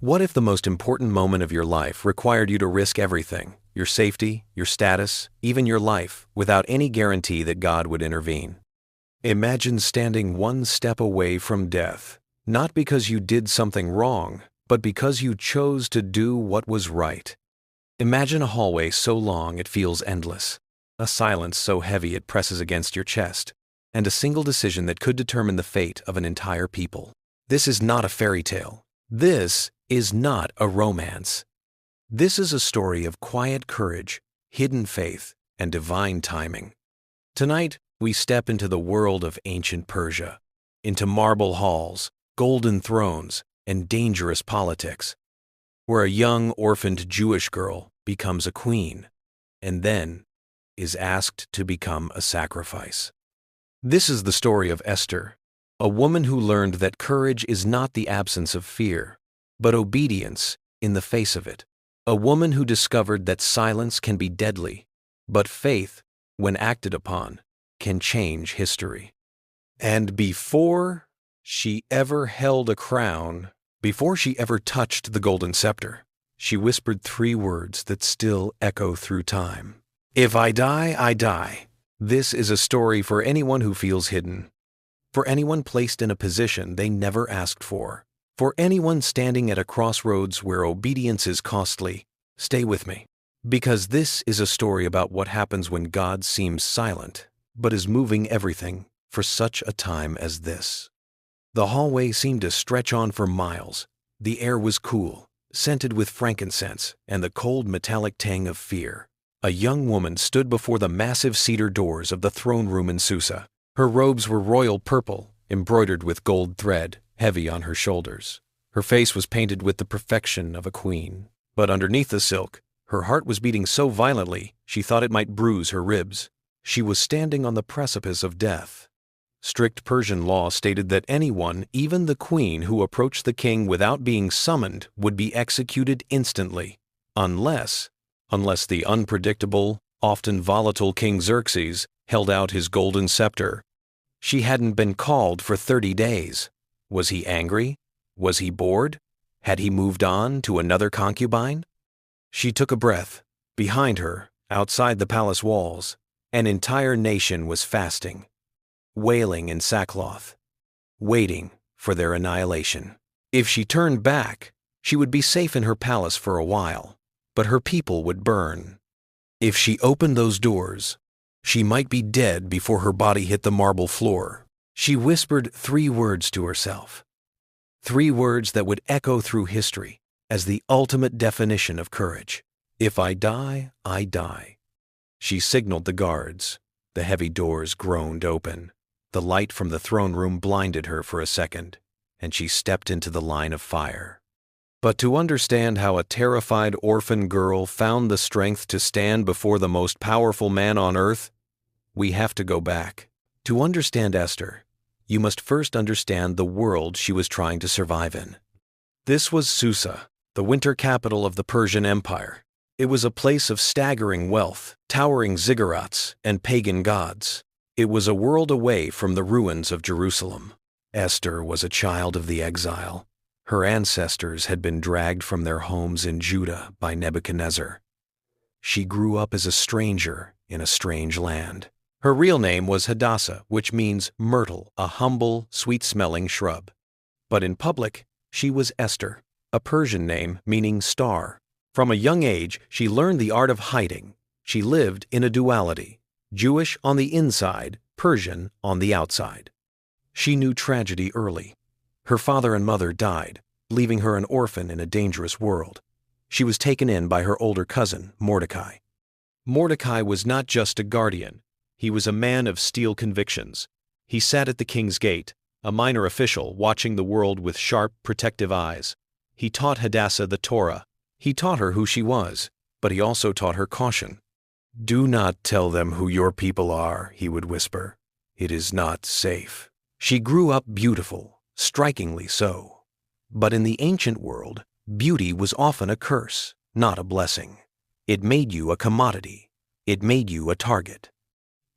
What if the most important moment of your life required you to risk everything, your safety, your status, even your life, without any guarantee that God would intervene? Imagine standing one step away from death, not because you did something wrong, but because you chose to do what was right. Imagine a hallway so long it feels endless, a silence so heavy it presses against your chest, and a single decision that could determine the fate of an entire people. This is not a fairy tale. This is not a romance. This is a story of quiet courage, hidden faith, and divine timing. Tonight, we step into the world of ancient Persia, into marble halls, golden thrones, and dangerous politics, where a young orphaned Jewish girl becomes a queen, and then is asked to become a sacrifice. This is the story of Esther, a woman who learned that courage is not the absence of fear, but obedience in the face of it. A woman who discovered that silence can be deadly, but faith, when acted upon, can change history. And before she ever held a crown, before she ever touched the golden scepter, she whispered 3 words that still echo through time. If I die, I die. This is a story for anyone who feels hidden, for anyone placed in a position they never asked for anyone standing at a crossroads where obedience is costly. Stay with me, because this is a story about what happens when God seems silent, but is moving everything for such a time as this. The hallway seemed to stretch on for miles. The air was cool, scented with frankincense and the cold metallic tang of fear. A young woman stood before the massive cedar doors of the throne room in Susa. Her robes were royal purple, embroidered with gold thread, heavy on her shoulders. Her face was painted with the perfection of a queen. But underneath the silk, her heart was beating so violently she thought it might bruise her ribs. She was standing on the precipice of death. Strict Persian law stated that anyone, even the queen, who approached the king without being summoned would be executed instantly, unless the unpredictable, often volatile King Xerxes held out his golden scepter. She hadn't been called for 30 days. Was he angry? Was he bored? Had he moved on to another concubine? She took a breath. Behind her, outside the palace walls, an entire nation was fasting, wailing in sackcloth, waiting for their annihilation. If she turned back, she would be safe in her palace for a while, but her people would burn. If she opened those doors, she might be dead before her body hit the marble floor. She whispered 3 words to herself, 3 words that would echo through history as the ultimate definition of courage. If I die, I die. She signaled the guards. The heavy doors groaned open. The light from the throne room blinded her for a second, and she stepped into the line of fire. But to understand how a terrified orphan girl found the strength to stand before the most powerful man on earth, we have to go back. To understand Esther, you must first understand the world she was trying to survive in. This was Susa, the winter capital of the Persian Empire. It was a place of staggering wealth, towering ziggurats, and pagan gods. It was a world away from the ruins of Jerusalem. Esther was a child of the exile. Her ancestors had been dragged from their homes in Judah by Nebuchadnezzar. She grew up as a stranger in a strange land. Her real name was Hadassah, which means myrtle, a humble, sweet-smelling shrub. But in public, she was Esther, a Persian name meaning star. From a young age, she learned the art of hiding. She lived in a duality, Jewish on the inside, Persian on the outside. She knew tragedy early. Her father and mother died, leaving her an orphan in a dangerous world. She was taken in by her older cousin, Mordecai. Mordecai was not just a guardian. He was a man of steel convictions. He sat at the king's gate, a minor official watching the world with sharp, protective eyes. He taught Hadassah the Torah. He taught her who she was, but he also taught her caution. "Do not tell them who your people are," he would whisper. "It is not safe." She grew up beautiful, strikingly so. But in the ancient world, beauty was often a curse, not a blessing. It made you a commodity. It made you a target.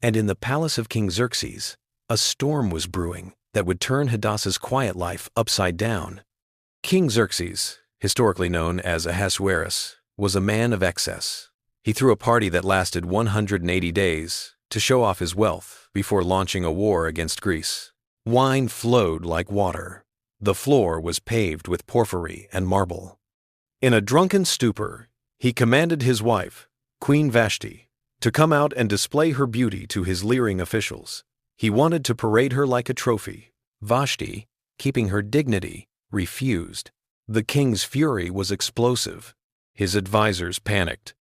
And in the palace of King Xerxes, a storm was brewing that would turn Hadassah's quiet life upside down. King Xerxes, historically known as Ahasuerus, was a man of excess. He threw a party that lasted 180 days to show off his wealth before launching a war against Greece. Wine flowed like water. The floor was paved with porphyry and marble. In a drunken stupor, he commanded his wife, Queen Vashti, to come out and display her beauty to his leering officials. He wanted to parade her like a trophy. Vashti, keeping her dignity, refused. The king's fury was explosive. His advisors panicked.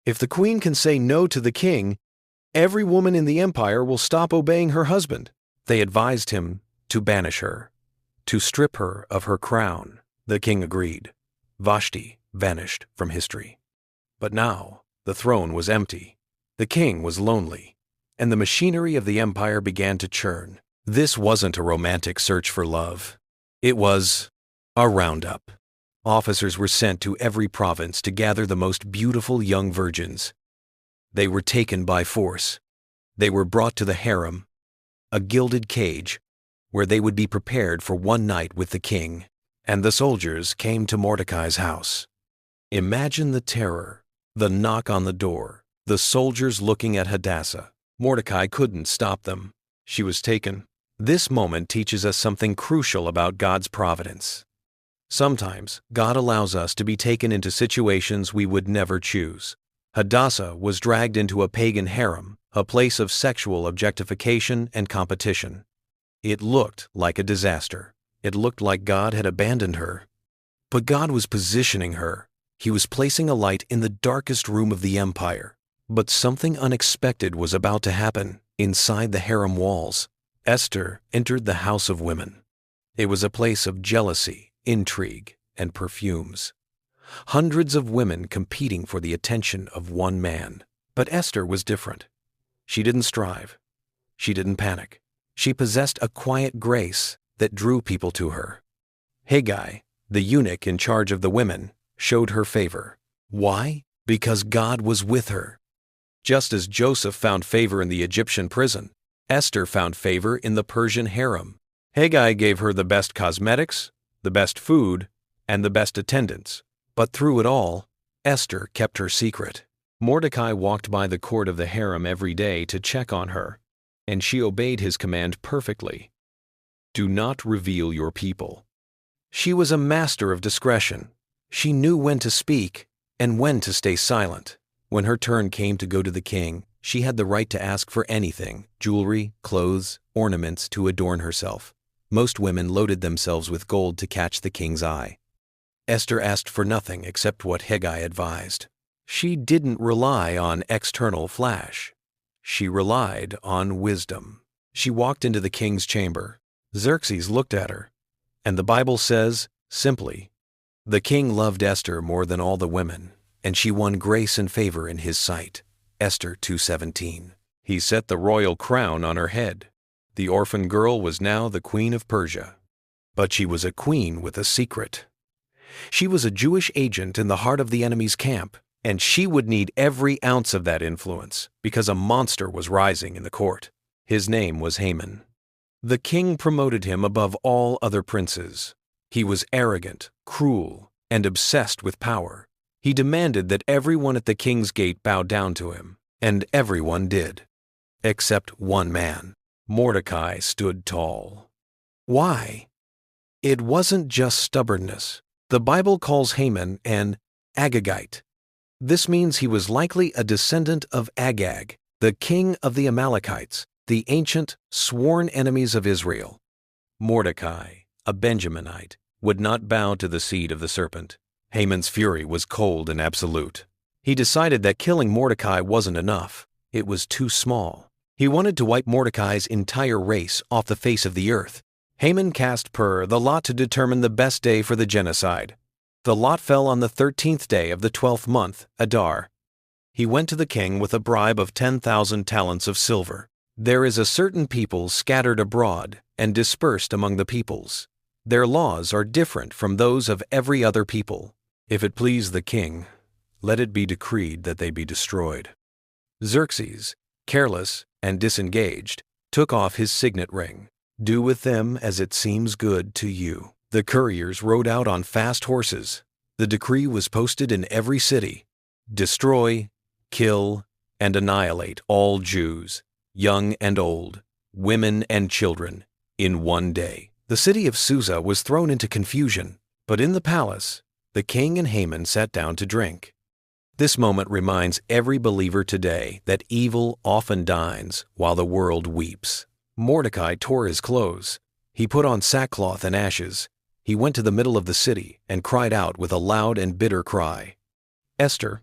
If the queen can say no to the king, every woman in the empire will stop obeying her husband. They advised him to banish her, to strip her of her crown. The king agreed. Vashti vanished from history. But now the throne was empty. The king was lonely, and the machinery of the empire began to churn. This wasn't a romantic search for love. It was a roundup. Officers were sent to every province to gather the most beautiful young virgins. They were taken by force. They were brought to the harem, a gilded cage, where they would be prepared for one night with the king. And the soldiers came to Mordecai's house. Imagine the terror, the knock on the door, the soldiers looking at Hadassah. Mordecai couldn't stop them. She was taken. This moment teaches us something crucial about God's providence. Sometimes, God allows us to be taken into situations we would never choose. Hadassah was dragged into a pagan harem, a place of sexual objectification and competition. It looked like a disaster. It looked like God had abandoned her. But God was positioning her. He was placing a light in the darkest room of the empire. But something unexpected was about to happen inside the harem walls. Esther entered the house of women. It was a place of jealousy, intrigue, and perfumes. Hundreds of women competing for the attention of one man. But Esther was different. She didn't strive. She didn't panic. She possessed a quiet grace that drew people to her. Haggai, the eunuch in charge of the women, showed her favor. Why? Because God was with her. Just as Joseph found favor in the Egyptian prison, Esther found favor in the Persian harem. Haggai gave her the best cosmetics, the best food, and the best attendants. But through it all, Esther kept her secret. Mordecai walked by the court of the harem every day to check on her, and she obeyed his command perfectly. Do not reveal your people. She was a master of discretion. She knew when to speak and when to stay silent. When her turn came to go to the king, she had the right to ask for anything, jewelry, clothes, ornaments to adorn herself. Most women loaded themselves with gold to catch the king's eye. Esther asked for nothing except what Haggai advised. She didn't rely on external flash. She relied on wisdom. She walked into the king's chamber. Xerxes looked at her, and the Bible says, simply, the king loved Esther more than all the women, and she won grace and favor in his sight. Esther 2:17. He set the royal crown on her head. The orphan girl was now the queen of Persia. But she was a queen with a secret. She was a Jewish agent in the heart of the enemy's camp, and she would need every ounce of that influence because a monster was rising in the court. His name was Haman. The king promoted him above all other princes. He was arrogant, cruel, and obsessed with power. He demanded that everyone at the king's gate bow down to him, and everyone did. Except one man. Mordecai stood tall. Why? It wasn't just stubbornness. The Bible calls Haman an Agagite. This means he was likely a descendant of Agag, the king of the Amalekites, the ancient, sworn enemies of Israel. Mordecai, a Benjaminite, would not bow to the seed of the serpent. Haman's fury was cold and absolute. He decided that killing Mordecai wasn't enough. It was too small. He wanted to wipe Mordecai's entire race off the face of the earth. Haman cast the lot to determine the best day for the genocide. The lot fell on the 13th day of the 12th month, Adar. He went to the king with a bribe of 10,000 talents of silver. There is a certain people scattered abroad and dispersed among the peoples. Their laws are different from those of every other people. If it please the king, let it be decreed that they be destroyed. Xerxes, careless and disengaged, took off his signet ring. Do with them as it seems good to you. The couriers rode out on fast horses. The decree was posted in every city: destroy, kill, and annihilate all Jews, young and old, women and children, in one day. The city of Susa was thrown into confusion, but in the palace, the king and Haman sat down to drink. This moment reminds every believer today that evil often dines while the world weeps. Mordecai tore his clothes. He put on sackcloth and ashes. He went to the middle of the city and cried out with a loud and bitter cry. Esther,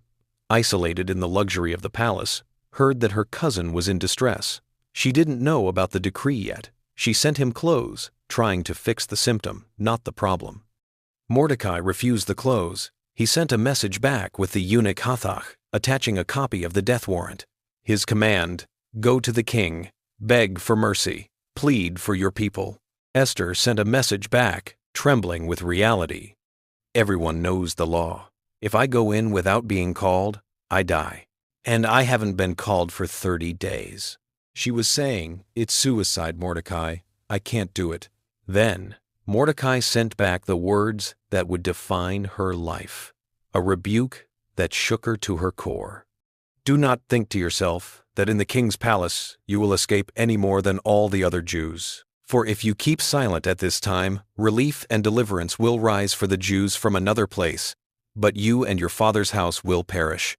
isolated in the luxury of the palace, heard that her cousin was in distress. She didn't know about the decree yet. She sent him clothes, trying to fix the symptom, not the problem. Mordecai refused the clothes. He sent a message back with the eunuch Hathach, attaching a copy of the death warrant. His command: go to the king, beg for mercy, plead for your people. Esther sent a message back, trembling with reality. Everyone knows the law. If I go in without being called, I die. And I haven't been called for 30 days. She was saying, it's suicide, Mordecai. I can't do it. Then, Mordecai sent back the words that would define her life, a rebuke that shook her to her core. Do not think to yourself that in the king's palace you will escape any more than all the other Jews. For if you keep silent at this time, relief and deliverance will rise for the Jews from another place, but you and your father's house will perish.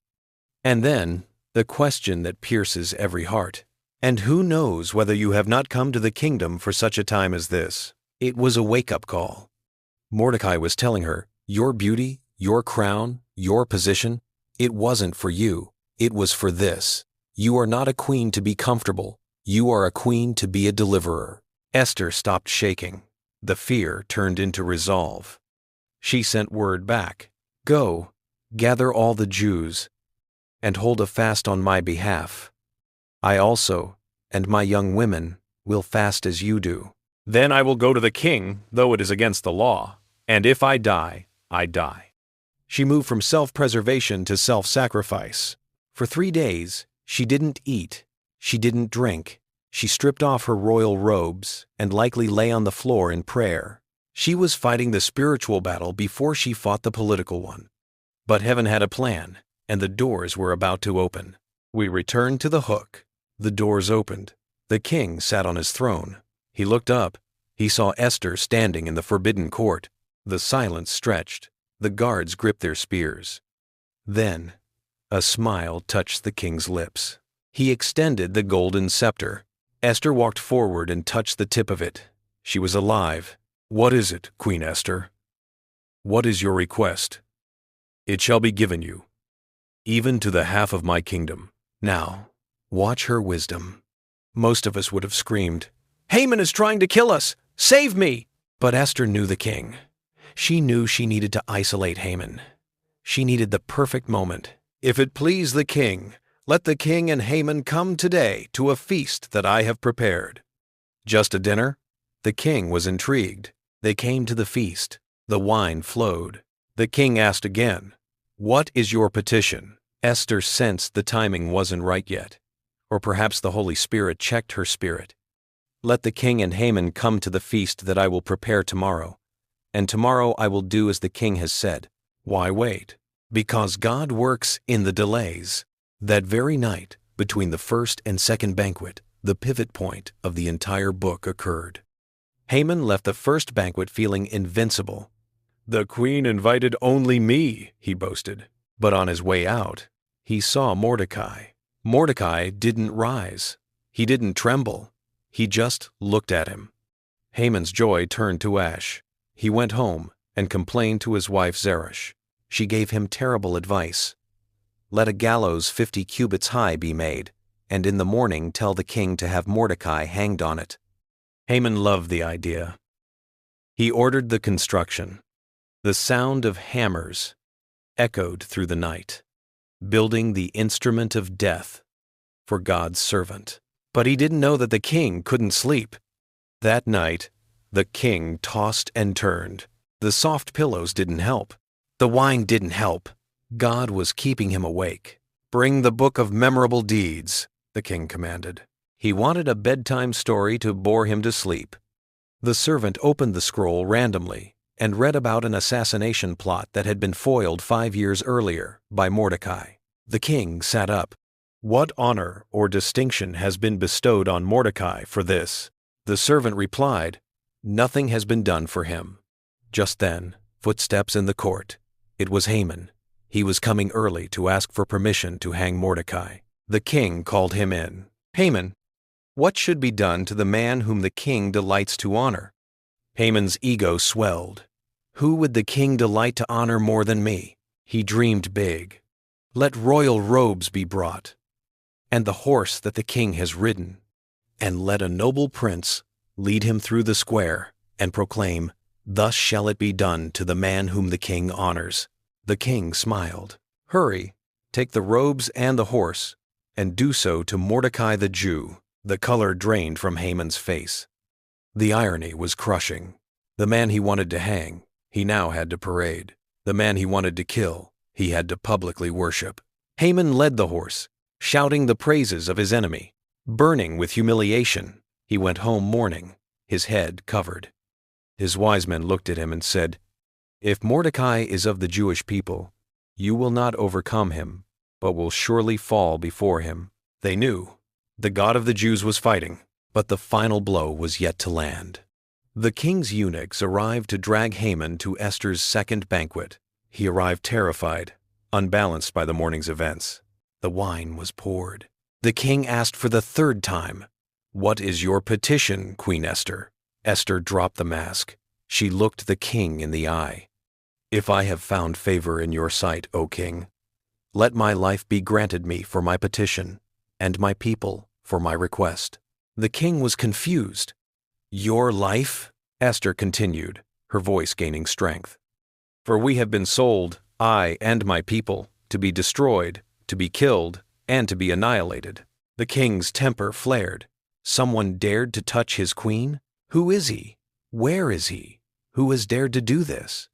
And then, the question that pierces every heart. And who knows whether you have not come to the kingdom for such a time as this? It was a wake-up call. Mordecai was telling her, your beauty, your crown, your position, it wasn't for you. It was for this. You are not a queen to be comfortable. You are a queen to be a deliverer. Esther stopped shaking. The fear turned into resolve. She sent word back. Go, gather all the Jews, and hold a fast on my behalf. I also, and my young women, will fast as you do. Then I will go to the king, though it is against the law, and if I die, I die. She moved from self-preservation to self-sacrifice. For 3 days, she didn't eat, she didn't drink. She stripped off her royal robes and likely lay on the floor in prayer. She was fighting the spiritual battle before she fought the political one. But heaven had a plan, and the doors were about to open. We returned to the hook. The doors opened. The king sat on his throne. He looked up. He saw Esther standing in the forbidden court. The silence stretched. The guards gripped their spears. Then, a smile touched the king's lips. He extended the golden scepter. Esther walked forward and touched the tip of it. She was alive. What is it, Queen Esther? What is your request? It shall be given you, even to the half of my kingdom. Now, watch her wisdom. Most of us would have screamed, Haman is trying to kill us! Save me! But Esther knew the king. She knew she needed to isolate Haman. She needed the perfect moment. If it please the king, let the king and Haman come today to a feast that I have prepared. Just a dinner? The king was intrigued. They came to the feast. The wine flowed. The king asked again, What is your petition? Esther sensed the timing wasn't right yet. Or perhaps the Holy Spirit checked her spirit. Let the king and Haman come to the feast that I will prepare tomorrow. And tomorrow I will do as the king has said. Why wait? Because God works in the delays. That very night, between the first and second banquet, the pivot point of the entire book occurred. Haman left the first banquet feeling invincible. The queen invited only me, he boasted. But on his way out, he saw Mordecai. Mordecai didn't rise. He didn't tremble. He just looked at him. Haman's joy turned to ash. He went home and complained to his wife Zeresh. She gave him terrible advice. Let a gallows 50 cubits high be made, and in the morning tell the king to have Mordecai hanged on it. Haman loved the idea. He ordered the construction. The sound of hammers echoed through the night, building the instrument of death for God's servant. But he didn't know that the king couldn't sleep. That night, the king tossed and turned. The soft pillows didn't help. The wine didn't help. God was keeping him awake. Bring the book of memorable deeds, the king commanded. He wanted a bedtime story to bore him to sleep. The servant opened the scroll randomly. and read about an assassination plot that had been foiled 5 years earlier by Mordecai. The king sat up. "What honor or distinction has been bestowed on Mordecai for this?" The servant replied, "Nothing has been done for him." Just then, footsteps in the court. It was Haman. He was coming early to ask for permission to hang Mordecai. The king called him in. "Haman, what should be done to the man whom the king delights to honor?" Haman's ego swelled. Who would the king delight to honor more than me? He dreamed big. Let royal robes be brought, and the horse that the king has ridden, and let a noble prince lead him through the square and proclaim, "Thus shall it be done to the man whom the king honors." The king smiled. "Hurry, take the robes and the horse, and do so to Mordecai the Jew." The color drained from Haman's face. The irony was crushing. The man he wanted to hang, he now had to parade. The man he wanted to kill, he had to publicly worship. Haman led the horse, shouting the praises of his enemy. Burning with humiliation, he went home mourning, his head covered. His wise men looked at him and said, "If Mordecai is of the Jewish people, you will not overcome him, but will surely fall before him." They knew the God of the Jews was fighting, but the final blow was yet to land. The king's eunuchs arrived to drag Haman to Esther's second banquet. He arrived terrified, unbalanced by the morning's events. The wine was poured. The king asked for the third time, "What is your petition, Queen Esther?" Esther dropped the mask. She looked the king in the eye. "If I have found favor in your sight, O king, let my life be granted me for my petition, and my people for my request." The king was confused. "Your life?" Esther continued, her voice gaining strength. "For we have been sold, I and my people, to be destroyed, to be killed, and to be annihilated." The king's temper flared. Someone dared to touch his queen? Who is he? Where is he? Who has dared to do this?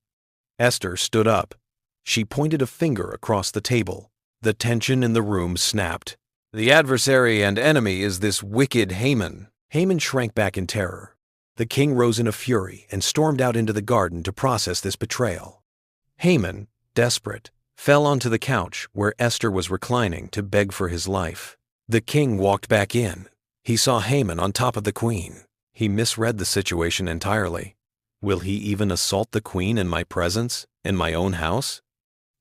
Esther stood up. She pointed a finger across the table. The tension in the room snapped. "The adversary and enemy is this wicked Haman." Haman shrank back in terror. The king rose in a fury and stormed out into the garden to process this betrayal. Haman, desperate, fell onto the couch where Esther was reclining to beg for his life. The king walked back in. He saw Haman on top of the queen. He misread the situation entirely. Will he even assault the queen in my presence, in my own house?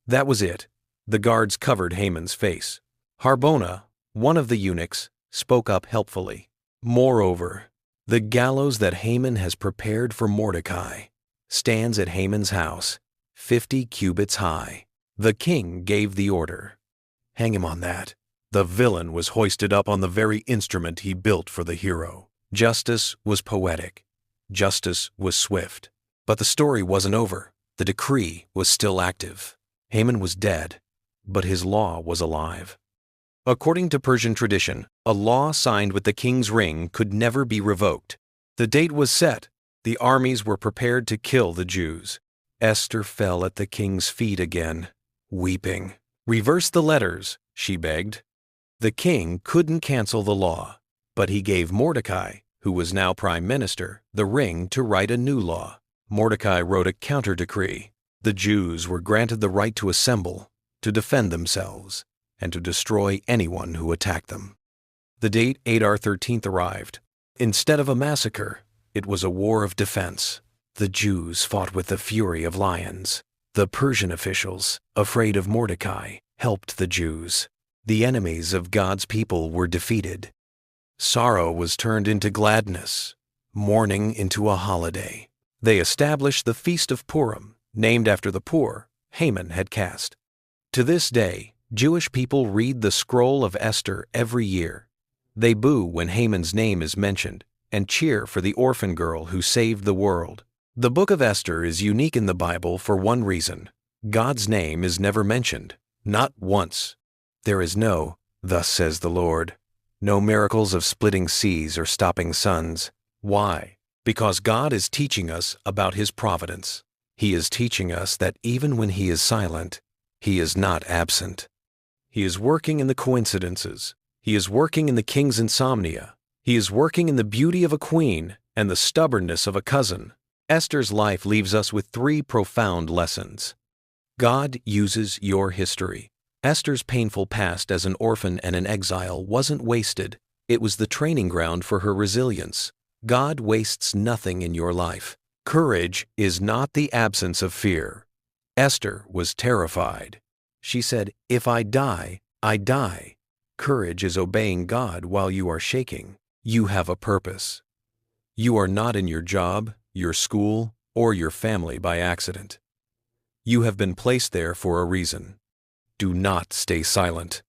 That was it. The guards covered Haman's face. Harbona, one of the eunuchs, spoke up helpfully. "Moreover, the gallows that Haman has prepared for Mordecai stands at Haman's house, 50 cubits high." The king gave the order. "Hang him on that." The villain was hoisted up on the very instrument he built for the hero. Justice was poetic. Justice was swift. But the story wasn't over. The decree was still active. Haman was dead, but his law was alive. According to Persian tradition, a law signed with the king's ring could never be revoked. The date was set. The armies were prepared to kill the Jews. Esther fell at the king's feet again, weeping. "Reverse the letters," she begged. The king couldn't cancel the law, but he gave Mordecai, who was now prime minister, the ring to write a new law. Mordecai wrote a counter-decree. The Jews were granted the right to assemble, to defend themselves, and to destroy anyone who attacked them. The date Adar 13th arrived. Instead of a massacre, it was a war of defense. The Jews fought with the fury of lions. The Persian officials, afraid of Mordecai, helped the Jews. The enemies of God's people were defeated. Sorrow was turned into gladness, mourning into a holiday. They established the Feast of Purim, named after the poor Haman had cast. To this day, Jewish people read the scroll of Esther every year. They boo when Haman's name is mentioned and cheer for the orphan girl who saved the world. The book of Esther is unique in the Bible for one reason. God's name is never mentioned, not once. There is no, "Thus says the Lord," no miracles of splitting seas or stopping suns. Why? Because God is teaching us about His providence. He is teaching us that even when He is silent, He is not absent. He is working in the coincidences. He is working in the king's insomnia. He is working in the beauty of a queen and the stubbornness of a cousin. Esther's life leaves us with three profound lessons. God uses your history. Esther's painful past as an orphan and an exile wasn't wasted. It was the training ground for her resilience. God wastes nothing in your life. Courage is not the absence of fear. Esther was terrified. She said, "If I die, I die." Courage is obeying God while you are shaking. You have a purpose. You are not in your job, your school, or your family by accident. You have been placed there for a reason. Do not stay silent.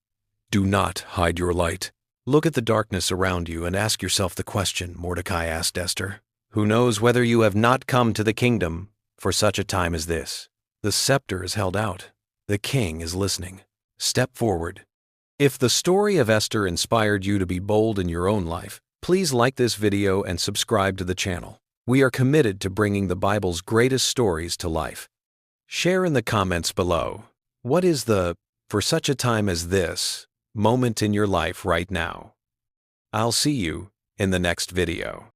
Do not hide your light. Look at the darkness around you and ask yourself the question Mordecai asked Esther. Who knows whether you have not come to the kingdom for such a time as this? The scepter is held out. The king is listening. Step forward. If the story of Esther inspired you to be bold in your own life, please like this video and subscribe to the channel. We are committed to bringing the Bible's greatest stories to life. Share in the comments below. What is the, for such a time as this, moment in your life right now? I'll see you in the next video.